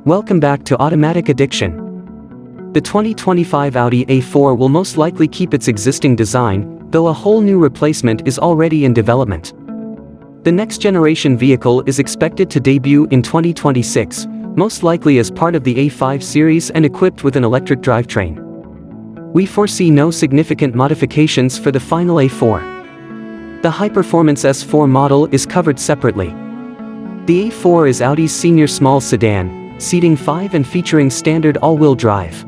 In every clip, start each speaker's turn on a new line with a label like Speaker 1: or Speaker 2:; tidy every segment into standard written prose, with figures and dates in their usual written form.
Speaker 1: Welcome back to Automatic Addiction. The 2025 Audi A4 will most likely keep its existing design, though a whole new replacement is already in development. The next generation vehicle is expected to debut in 2026, most likely as part of the A5 series and equipped with an electric drivetrain. We foresee no significant modifications for the final A4. The high-performance S4 model is covered separately. The A4 is Audi's senior small sedan, seating 5 and featuring standard all-wheel drive.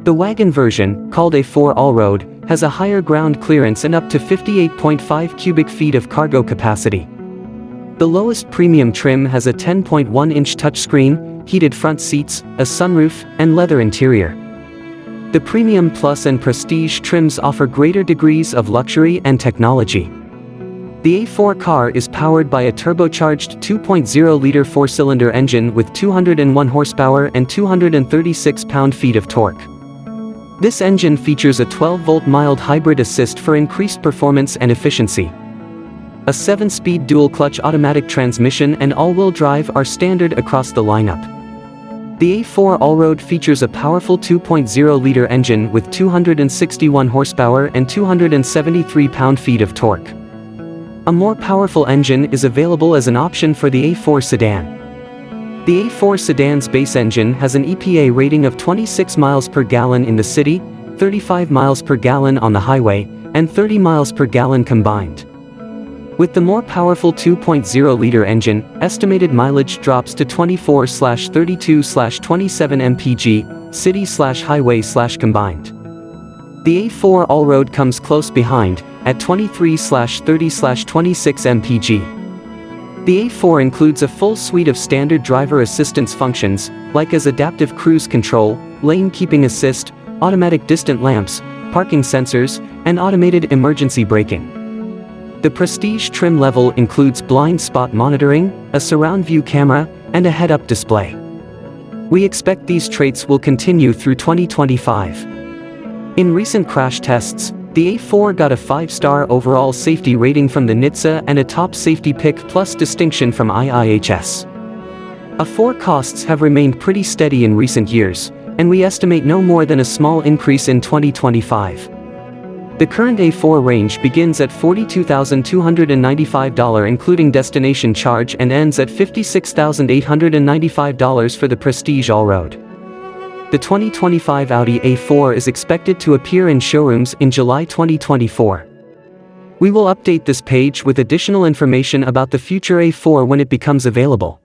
Speaker 1: The wagon version, called A4 Allroad, has a higher ground clearance and up to 58.5 cubic feet of cargo capacity. The lowest premium trim has a 10.1-inch touchscreen, heated front seats, a sunroof, and leather interior. The Premium Plus and Prestige trims offer greater degrees of luxury and technology. The A4 car is powered by a turbocharged 2.0-liter four-cylinder engine with 201 horsepower and 236 pound-feet of torque. This engine features a 12-volt mild hybrid assist for increased performance and efficiency. A 7-speed dual-clutch automatic transmission and all-wheel drive are standard across the lineup. The A4 Allroad features a powerful 2.0-liter engine with 261 horsepower and 273 pound-feet of torque. A more powerful engine is available as an option for the A4 sedan. The A4 sedan's base engine has an EPA rating of 26 miles per gallon in the city, 35 miles per gallon on the highway, and 30 miles per gallon combined. With the more powerful 2.0-liter engine, estimated mileage drops to 24/32/27 mpg, city/highway/combined. The A4 Allroad comes close behind, at 23/30/26 mpg. The A4 includes a full suite of standard driver assistance functions, like as adaptive cruise control, lane keeping assist, automatic distant lamps, parking sensors, and automated emergency braking. The Prestige trim level includes blind spot monitoring, a surround view camera, and a head-up display. We expect these traits will continue through 2025. In recent crash tests, the A4 got a 5-star overall safety rating from the NHTSA and a Top Safety Pick Plus distinction from IIHS. A4 costs have remained pretty steady in recent years, and we estimate no more than a small increase in 2025. The current A4 range begins at $42,295 including destination charge and ends at $56,895 for the Prestige Allroad. The 2025 Audi A4 is expected to appear in showrooms in July 2024. We will update this page with additional information about the future A4 when it becomes available.